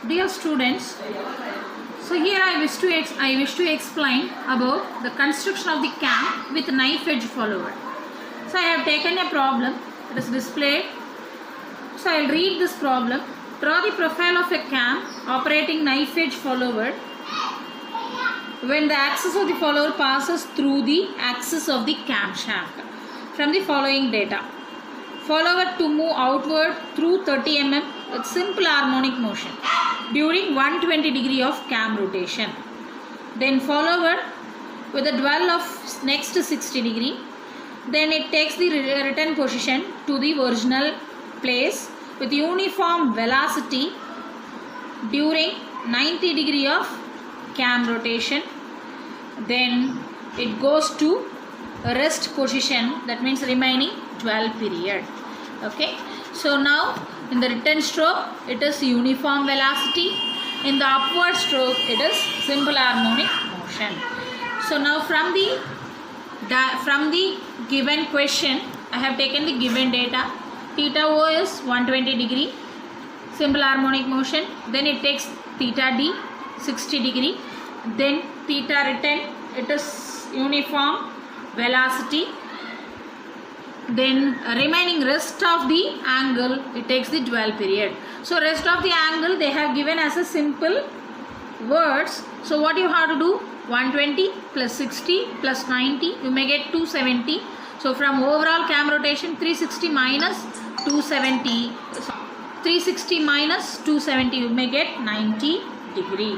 Dear students, so here I wish to explain about the construction of the cam with knife edge follower. So I have taken a problem. It is displayed. So I will read this problem. Draw the profile of a cam operating knife edge follower when the axis of the follower passes through the axis of the camshaft. From the following data: follower to move outward through 30 mm with simple harmonic motion during 120 degree of cam rotation. Then follower with a dwell of next 60 degree. Then it takes the return position to the original place with uniform velocity during 90 degree of cam rotation. Then it goes to rest position, that means remaining 12 period. Okay, so now in the return stroke it is uniform velocity, in the upward stroke it is simple harmonic motion. So now from the given question I have taken the given data. Theta O is 120 degree, simple harmonic motion. Then it takes theta D 60 degree. Then theta return, it is uniform velocity. Then remaining rest of the angle, it takes the dwell period. So rest of the angle they have given as a simple words. So what you have to do, 120 plus 60 plus 90, you may get 270. So from overall cam rotation, 360 minus 270, 360 minus 270, you may get 90 degree.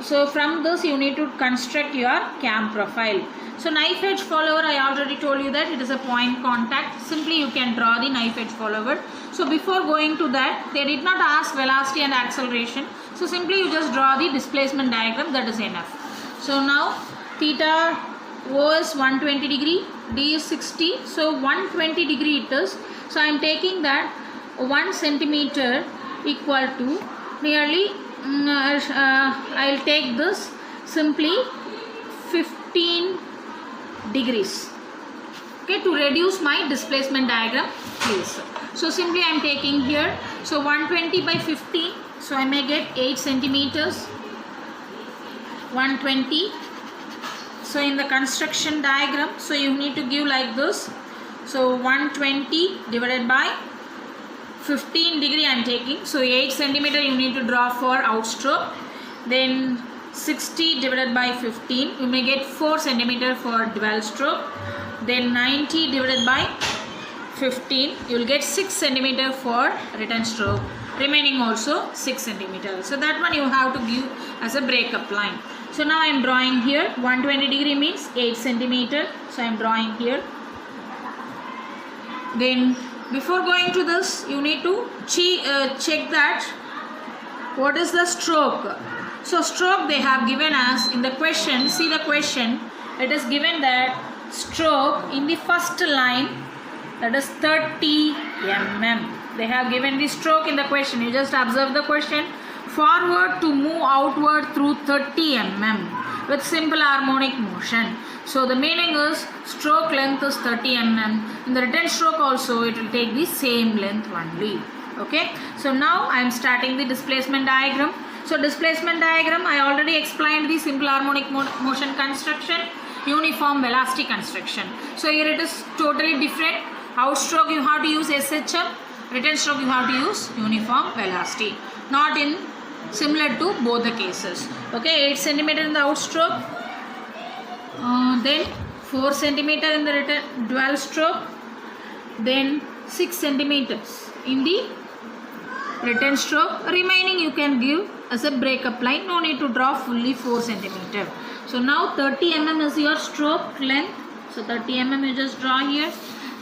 So from this you need to construct your cam profile. So knife edge follower, I already told you that it is a point contact. Simply you can draw the knife edge follower. So before going to that, they did not ask velocity and acceleration. So simply you just draw the displacement diagram, that is enough. So now theta O is 120 degree, D is 60. So 120 degree it is. So I am taking that 1 centimeter equal to nearly, I will take this simply 15 degrees. Okay, to reduce my displacement diagram, please. So simply I am taking here, so 120 by 15, so I may get 8 centimeters. 120. So in the construction diagram, so you need to give like this. So 120 divided by 15 degree I am taking. So 8 centimeter you need to draw for outstroke. Then 60 divided by 15, you may get 4 centimeter for dwell stroke. Then 90 divided by 15, you will get 6 centimeter for return stroke. Remaining also 6 centimeter. So that one you have to give as a breakup line. So now I am drawing here 120 degree means 8 centimeter. So I am drawing here. Then before going to this, you need to check that what is the stroke. So stroke they have given us in the question. See the question, it is given that stroke in the first line, that is 30 mm. They have given the stroke in the question. You just observe the question. Forward to move outward through 30 mm with simple harmonic motion. So the meaning is stroke length is 30 mm. In the return stroke also it will take the same length only. Okay. So now I am starting the displacement diagram. So displacement diagram, I already explained the simple harmonic motion construction, uniform velocity construction. So here it is totally different. Outstroke you have to use SHM, return stroke you have to use uniform velocity. Not in similar to both the cases. Okay, 8 centimeter in the outstroke, then 4 centimeter in the return dwell stroke, then 6 centimeters in the return stroke. Remaining you can give as a breakup line. No need to draw fully 4 centimeter. So now 30 mm is your stroke length. So 30 mm you just draw here.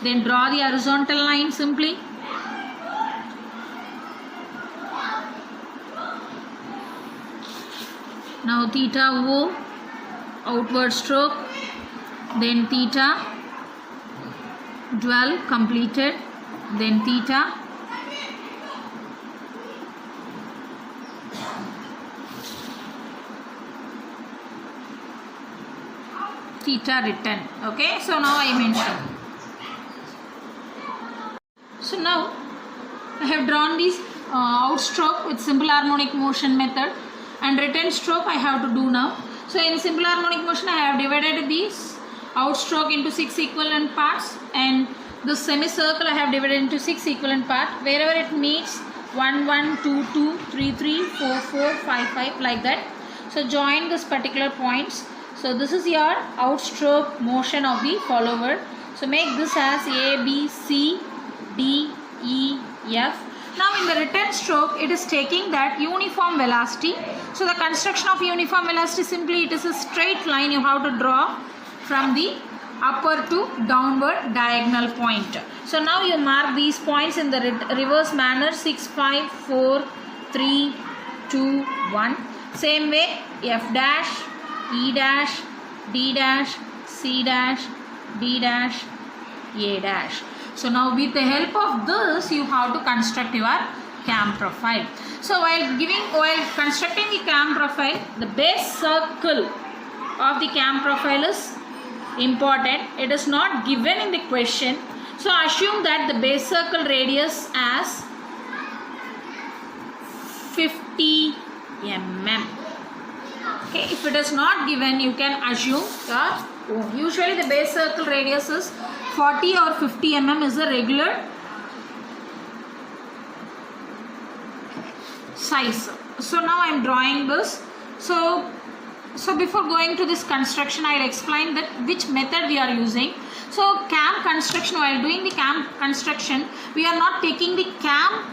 Then draw the horizontal line simply. Now theta O, outward stroke, then theta, dwell completed, then theta, theta return. Okay, so now I mentioned. So now I have drawn these outstroke with simple harmonic motion method, and return stroke I have to do now. So in simple harmonic motion I have divided this outstroke into 6 equivalent parts, and the semicircle I have divided into 6 equivalent parts. Wherever it meets 1 1 2 2 3 3 4 4 5 5 like that. So join this particular points. So this is your outstroke motion of the follower. So make this as A, B, C, D, E, F. Now in the return stroke, it is taking that uniform velocity. So the construction of uniform velocity, simply it is a straight line you have to draw from the upper to downward diagonal point. So now you mark these points in the reverse manner, 6, 5, 4, 3, 2, 1. Same way, F dash, E dash, D dash, C dash, D dash, A dash. So now with the help of this, you have to construct your cam profile. So while constructing the cam profile, the base circle of the cam profile is important. It is not given in the question. So assume that the base circle radius as 50 mm. Okay, if it is not given, you can assume that usually the base circle radius is 40 or 50 mm is a regular size. So now I am drawing this. So before going to this construction, I will explain that which method we are using. So cam construction, while doing the cam construction, we are not taking the cam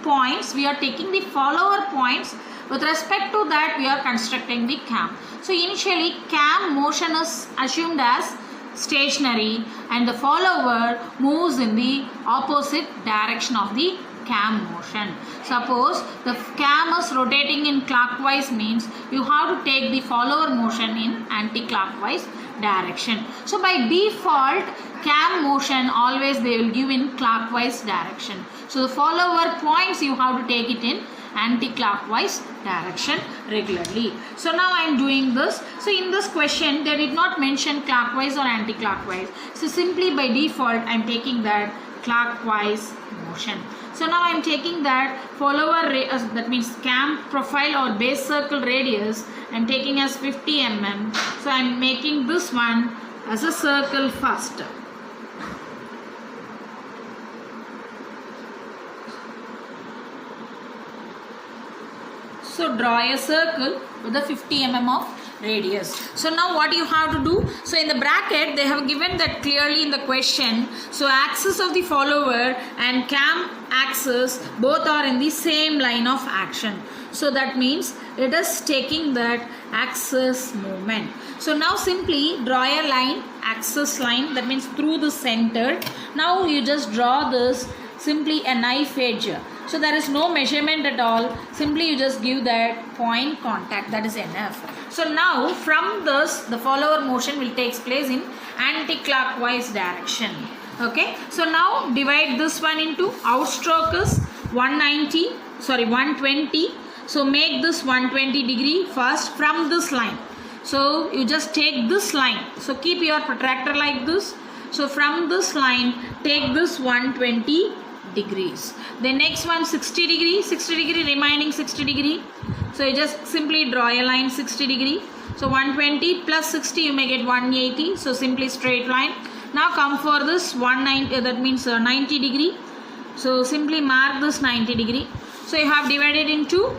points, we are taking the follower points. With respect to that, we are constructing the cam. So initially cam motion is assumed as stationary and the follower moves in the opposite direction of the cam motion. Suppose the cam is rotating in clockwise, means you have to take the follower motion in anti-clockwise direction. So by default, cam motion always they will give in clockwise direction. So the follower points you have to take it in anti-clockwise direction regularly. So now I am doing this. So in this question they did not mention clockwise or anti-clockwise. So simply by default I am taking that clockwise motion. So now I am taking that follower, that means cam profile or base circle radius, I am taking as 50 mm. So I am making this one as a circle first. So draw a circle with a 50 mm of radius. So now what you have to do? So in the bracket they have given that clearly in the question. So axis of the follower and cam axis both are in the same line of action. So that means it is taking that axis movement. So now simply draw a line, axis line, that means through the center. Now you just draw this simply a knife edge. So there is no measurement at all. Simply you just give that point contact, that is enough. So now from this the follower motion will take place in anti-clockwise direction. Okay. So now divide this one into outstroke is 120. So make this 120 degree first from this line. So you just take this line. So keep your protractor like this. So from this line take this 120 degrees. The next one 60 degree, remaining 60 degree. So you just simply draw a line 60 degree. So 120 plus 60 you may get 180. So simply straight line. Now come for this 190, that means 90 degree. So simply mark this 90 degree. So you have divided into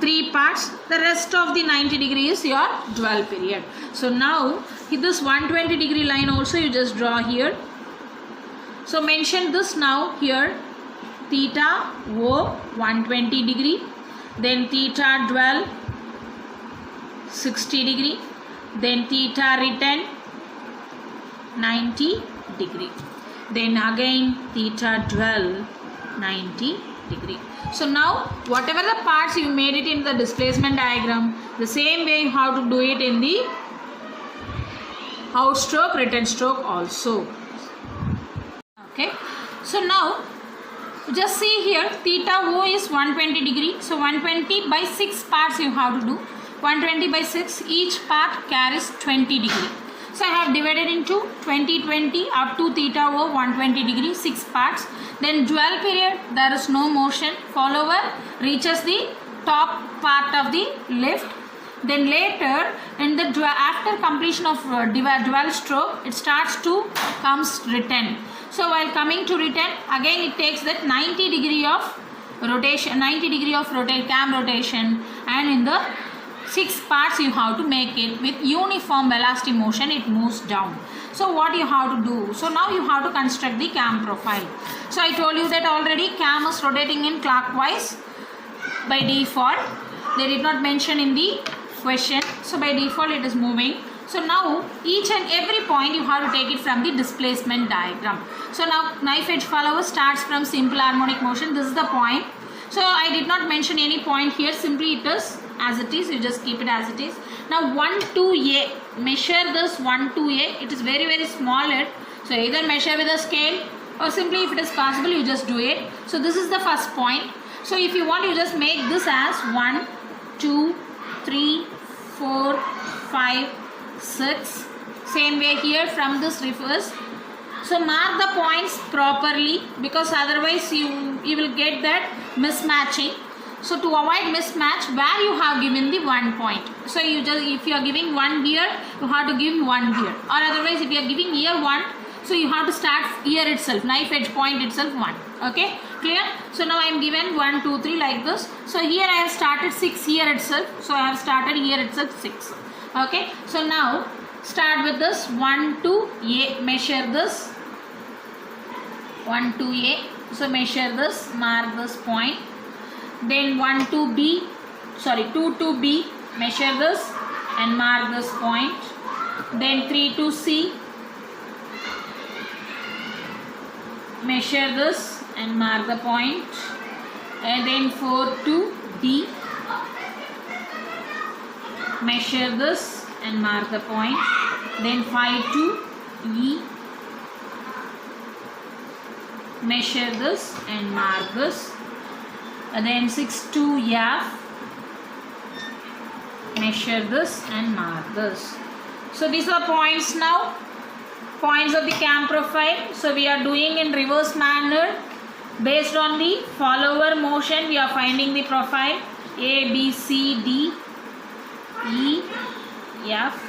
3 parts. The rest of the 90 degree is your dwell period. So now this 120 degree line also you just draw here. So mention this now here, theta O 120 degree, then theta dwell 60 degree, then theta return 90 degree, then again theta dwell 90 degree. So now whatever the parts you made it in the displacement diagram, the same way you have to do it in the outstroke, return stroke also. Okay. So now just see here, theta O is 120 degree. So 120 by 6 parts you have to do. 120 by 6, each part carries 20 degree. So I have divided into 20 up to theta over 120 degree, 6 parts. Then dual period, there is no motion. Follower reaches the top part of the lift. Then later in the after completion of dual stroke, it starts to comes return. So while coming to return, again it takes that 90 degree of rotation, cam rotation, and in the 6 parts you have to make it with uniform velocity motion. It moves down. So what you have to do? So now you have to construct the cam profile. So I told you that already cam is rotating in clockwise by default. They did not mention in the question. So by default it is moving. So now each and every point you have to take it from the displacement diagram. So now knife edge follower starts from simple harmonic motion. This is the point. So I did not mention any point here. Simply it is as it is. You just keep it as it is. Now 1 to A. Measure this 1 to A. It is very small. So either measure with a scale or simply if it is possible you just do it. So this is the first point. So if you want you just make this as 1, 2, 3, 4, 5, 6. Same way here from this reverse. So mark the points properly because otherwise you will get that mismatching. So to avoid mismatch, where you have given the 1 point. So you just, if you are giving 1 here, you have to give 1 here. Or otherwise if you are giving here 1, so you have to start here itself, knife edge point itself 1. Okay, clear? So now I am given 1, 2, 3 like this. So here I have started 6 here itself. So I have started here itself 6. Okay, so now start with this 1 to A. Measure this 1 to A. So measure this, mark this point. Then 1 to B, sorry 2 to B. Measure this and mark this point. Then 3 to C. Measure this and mark the point. And then 4 to D. Measure this and mark the point. Then 5 to E. Measure this and mark this. And then 6 to F. Measure this and mark this. So these are points now. Points of the cam profile. So we are doing in reverse manner. Based on the follower motion, we are finding the profile A, B, C, D, E, F.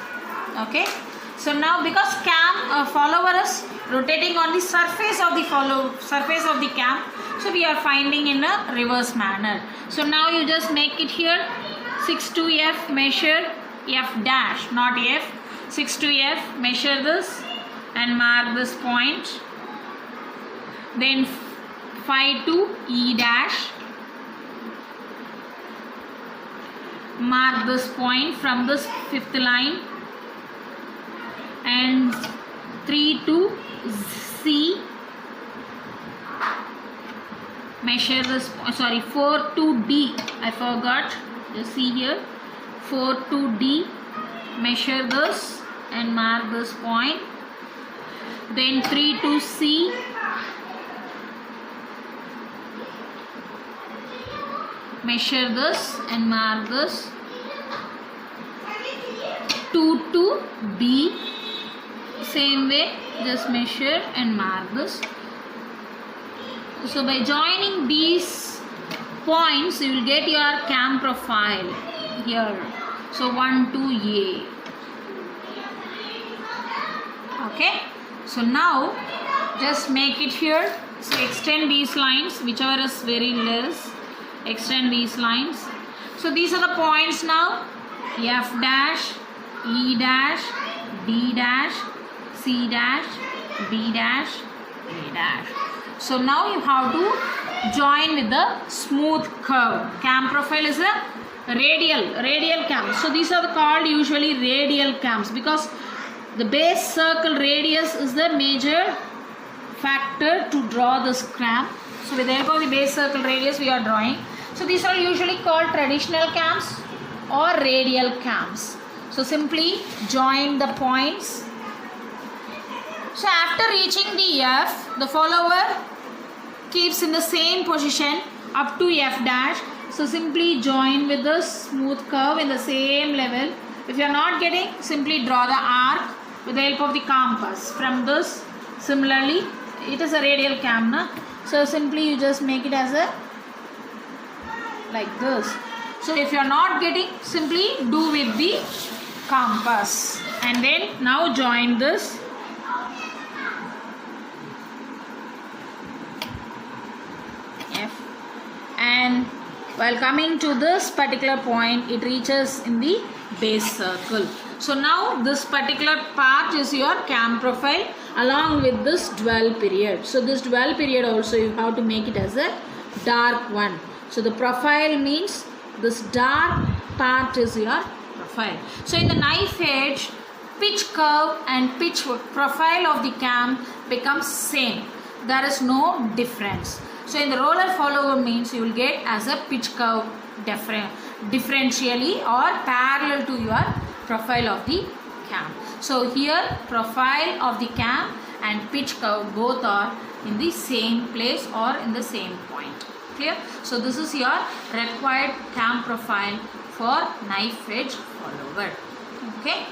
Okay. So now because cam follower is rotating on the surface of the cam, so we are finding in a reverse manner. So now you just make it here 6 to F, measure F dash, not F. 6 to F, measure this and mark this point. Then 5 to E dash, mark this point from this 5th line. And 3 to C, measure this, sorry 4 to D, I forgot, just see here, 4 to D, measure this and mark this point. Then 3 to C, measure this and mark this. 2 to B, same way just measure and mark this. So by joining these points you will get your cam profile here. So 1 to A. Okay, so now just make it here. So extend these lines, whichever is very less, extend these lines. So these are the points now. F dash, E dash, D dash, C dash, B dash, A dash. So now you have to join with the smooth curve. Cam profile is a radial cam. So these are called usually radial cams because the base circle radius is the major factor to draw this cam. So with the help of the base circle radius we are drawing. So these are usually called traditional cams or radial cams. So simply join the points. So after reaching the F, the follower keeps in the same position up to F dash. So simply join with the smooth curve in the same level. If you are not getting, simply draw the arc with the help of the compass. From this, similarly, it is a radial cam, na? So simply you just make it as a like this. So if you are not getting, simply do with the compass, and then now join this. F, and while coming to this particular point, it reaches in the base circle. So now this particular part is your cam profile along with this dwell period. So this dwell period also you have to make it as a dark one. So the profile means this dark part is your profile. So in the knife edge, pitch curve and pitch profile of the cam becomes same. There is no difference. So in the roller follower means you will get as a pitch curve differentially or parallel to your profile of the cam. So here profile of the cam and pitch curve both are in the same place or in the same point. Clear? So this is your required cam profile for knife edge follower. Okay.